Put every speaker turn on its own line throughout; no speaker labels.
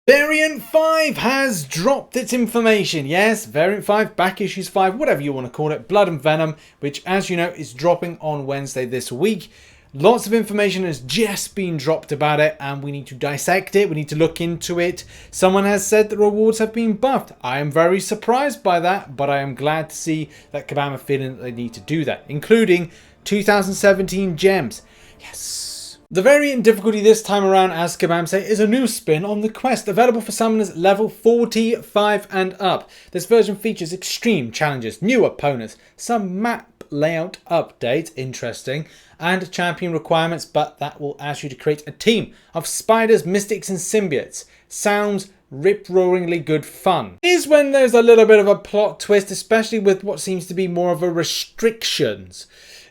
Variant 5 has dropped its information. Yes, Variant 5, back issues 5, whatever you want to call it. Blood and Venom, which, as you know, is dropping on Wednesday this week. Lots of information has just been dropped about it, and we need to dissect it. We need to look into it. Someone has said that rewards have been buffed. I am very surprised by that, but I am glad to see that Kabam are feeling that they need to do that, including 2017 gems. Yes. The variant difficulty this time around, as Kabam say, is a new spin on the quest, available for summoners level 45 and up. This version features extreme challenges, new opponents, some map layout updates, interesting, and champion requirements, but that will ask you to create a team of spiders, mystics and symbiotes. Sounds rip-roaringly good fun. Here's when there's a little bit of a plot twist, especially with what seems to be more of a restriction,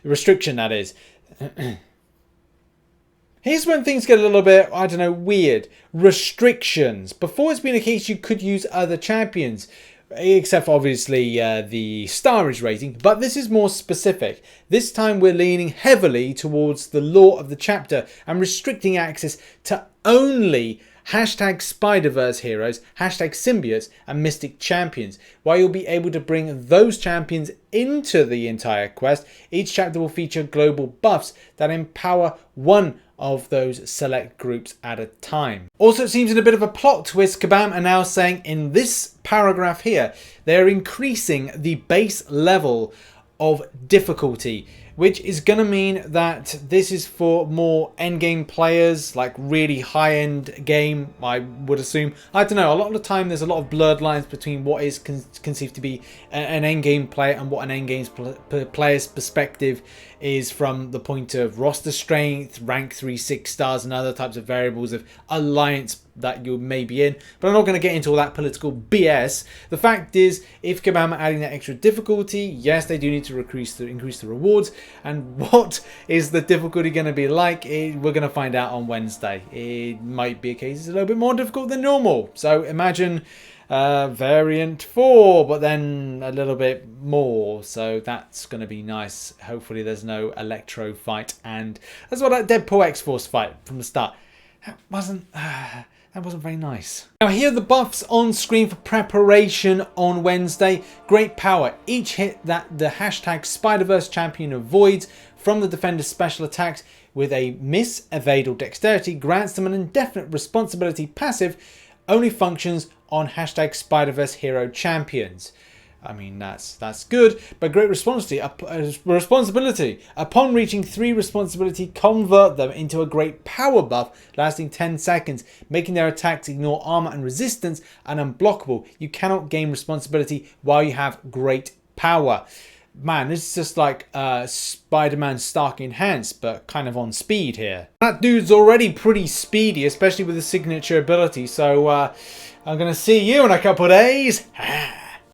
that is. Here's when things get a little bit, I don't know, weird. Restrictions. Before it's been a case you could use other champions, except for obviously the Starage rating, but this is more specific. This time we're leaning heavily towards the lore of the chapter and restricting access to only hashtag Spider-Verse heroes, hashtag symbiotes and mystic champions. While you'll be able to bring those champions into the entire quest, each chapter will feature global buffs that empower one of those select groups at a time. Also, it seems in a bit of a plot twist, Kabam are now saying in this paragraph here, they're increasing the base level of difficulty, which is going to mean that this is for more endgame players, like really high-end game, I would assume. I don't know, a lot of the time there's a lot of blurred lines between what is conceived to be an endgame player and what an endgame player's perspective is from the point of roster strength, rank 3, 6 stars and other types of variables of alliance that you may be in. But I'm not going to get into all that political BS. The fact is, if Kabam are adding that extra difficulty, yes, they do need to increase the rewards. And what is the difficulty going to be like? We're going to find out on Wednesday. It might be a case it's a little bit more difficult than normal. So imagine variant 4, but then a little bit more. So that's going to be nice. Hopefully there's no Electro fight. And that's what that Deadpool X-Force fight from the start. That wasn't very nice. Now here are the buffs on screen for preparation on Wednesday. Great power. Each hit that the hashtag Spider-Verse champion avoids from the defender's special attacks with a miss, evade or dexterity grants them an indefinite responsibility passive, only functions on hashtag Spider-Verse hero champions. I mean, that's good, but great responsibility. Upon reaching 3 responsibility, convert them into a great power buff lasting 10 seconds, making their attacks ignore armor and resistance and unblockable. You cannot gain responsibility while you have great power. Man, this is just like Spider-Man Stark Enhanced, but kind of on speed here. That dude's already pretty speedy, especially with the signature ability, so I'm going to see you in a couple of days.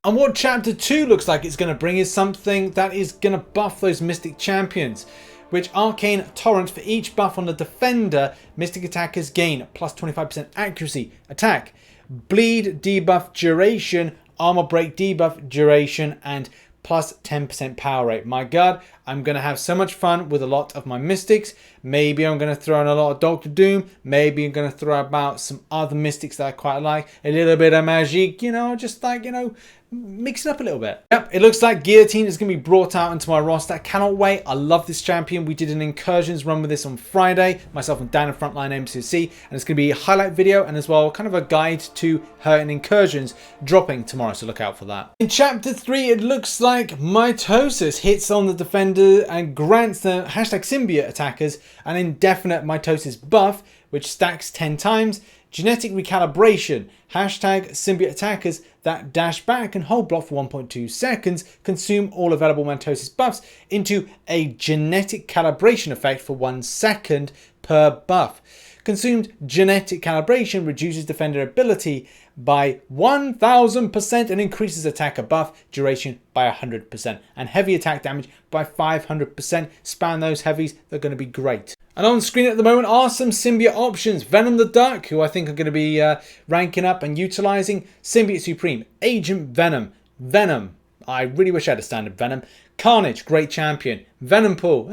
And what Chapter 2 looks like it's going to bring is something that is going to buff those Mystic Champions, which Arcane Torrent for each buff on the Defender, Mystic attackers gain plus 25% accuracy, attack, bleed debuff duration, armor break debuff duration, and plus 10% power rate. My god, I'm going to have so much fun with a lot of my Mystics. Maybe I'm going to throw in a lot of Doctor Doom. Maybe I'm going to throw about some other Mystics that I quite like. A little bit of Magic, you know, just like, you know, mix it up a little bit. Yep, it looks like Guillotine is going to be brought out into my roster. I cannot wait. I love this champion. We did an incursions run with this on Friday, myself and Dan of Frontline MCOC, and it's going to be a highlight video and as well kind of a guide to her in incursions dropping tomorrow, so look out for that. In Chapter 3, it looks like Mitosis hits on the Defender and grants the hashtag Symbiote attackers an indefinite Mitosis buff, which stacks 10 times. Genetic recalibration. Hashtag Symbiote attackers that dash back and hold block for 1.2 seconds consume all available Mitosis buffs into a genetic calibration effect for 1 second per buff. Consumed genetic calibration reduces defender ability by 1000% and increases attacker buff duration by 100% and heavy attack damage by 500%. Span those heavies, they're going to be great. And on screen at the moment are some symbiote options. Venom the Duck, who I think are going to be ranking up and utilizing. Symbiote Supreme, Agent Venom, I really wish I had a standard Venom. Carnage, great champion. Venom Pool,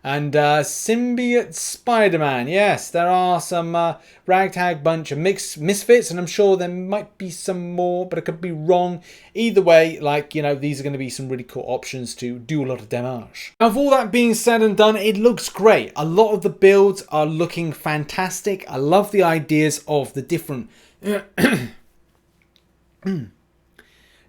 And Symbiote Spider-Man. Yes, there are some ragtag bunch of misfits, and I'm sure there might be some more, but I could be wrong. Either way, like, you know, these are going to be some really cool options to do a lot of damage. Now, with all that being said and done, it looks great. A lot of the builds are looking fantastic. I love the ideas of the different...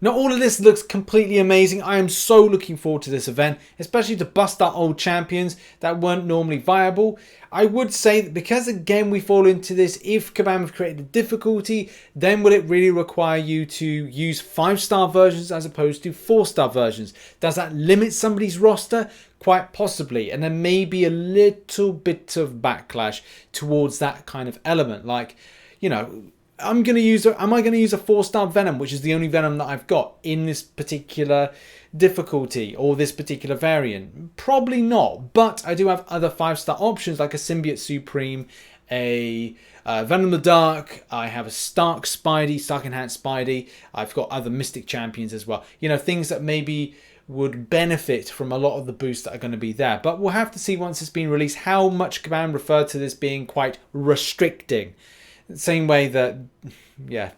Not all of this looks completely amazing. I am so looking forward to this event, especially to bust out old champions that weren't normally viable. I would say that because, again, we fall into this, if Kabam have created a difficulty, then would it really require you to use 5-star versions as opposed to 4-star versions? Does that limit somebody's roster? Quite possibly. And there may be a little bit of backlash towards that kind of element. Like, you know... am I going to use a 4-star Venom, which is the only Venom that I've got in this particular difficulty or this particular variant? Probably not, but I do have other 5-star options like a Symbiote Supreme, a Venom the Dark, I have a Stark Enhanced Spidey, I've got other Mystic Champions as well. You know, things that maybe would benefit from a lot of the boosts that are going to be there. But we'll have to see once it's been released how much Kabam referred to this being quite restricting. Same way that, the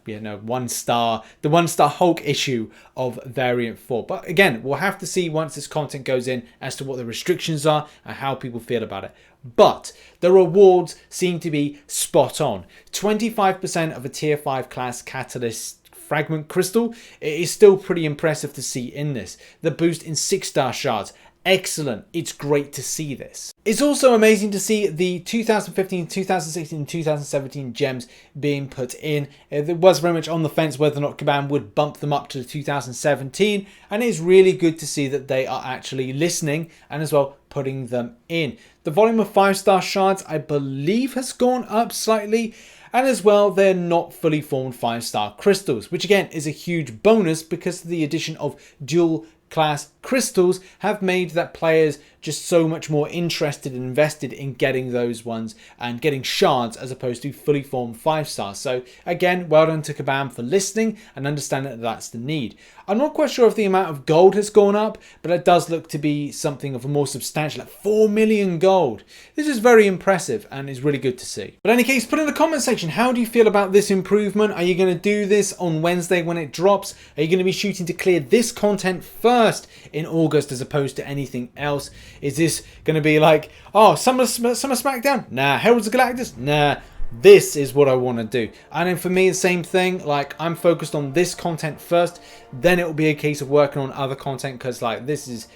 1-star Hulk issue of variant 4. But again, we'll have to see once this content goes in as to what the restrictions are and how people feel about it. But the rewards seem to be spot on. 25% of a tier 5 class catalyst fragment crystal. It is still pretty impressive to see in this. The boost in 6-star shards. Excellent. It's great to see this. It's also amazing to see the 2015, 2016, 2017 gems being put in. It was very much on the fence whether or not Kabam would bump them up to 2017, and it's really good to see that they are actually listening and as well putting them in. The volume of 5-star shards, I believe, has gone up slightly. And as well, they're not fully formed 5-star crystals, which again is a huge bonus because the addition of dual class crystals have made that players just so much more interested and invested in getting those ones and getting shards as opposed to fully formed 5-stars. So again, well done to Kabam for listening and understanding that that's the need. I'm not quite sure if the amount of gold has gone up, but it does look to be something of a more substantial, like 4 million gold. This is very impressive and is really good to see. But in any case, put in the comment section, how do you feel about this improvement? Are you going to do this on Wednesday when it drops? Are you going to be shooting to clear this content first in August as opposed to anything else? Is this going to be like, oh, Summer Smackdown? Nah. Heralds of Galactus? Nah. This is what I want to do. And then for me, the same thing. Like, I'm focused on this content first, then it will be a case of working on other content, because like this is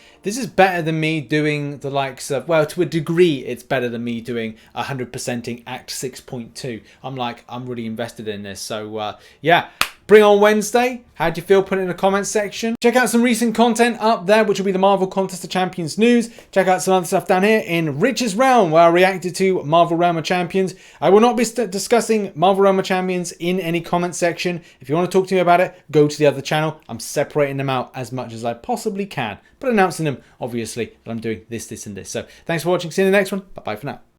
better than me doing the likes of, well, to a degree it's better than me doing 100%ing Act 6.2. I'm really invested in this. So yeah, bring on Wednesday. How do you feel? Put it in the comments section. Check out some recent content up there, which will be the Marvel Contest of Champions news. Check out some other stuff down here in Rich's Realm, where I reacted to Marvel Realm of Champions. I will not be discussing Marvel Realm of Champions in any comment section. If you want to talk to me about it, go to the other channel. I'm separating them out as much as I possibly can, but announcing them, obviously, that I'm doing this, and this. So thanks for watching. See you in the next one. Bye-bye for now.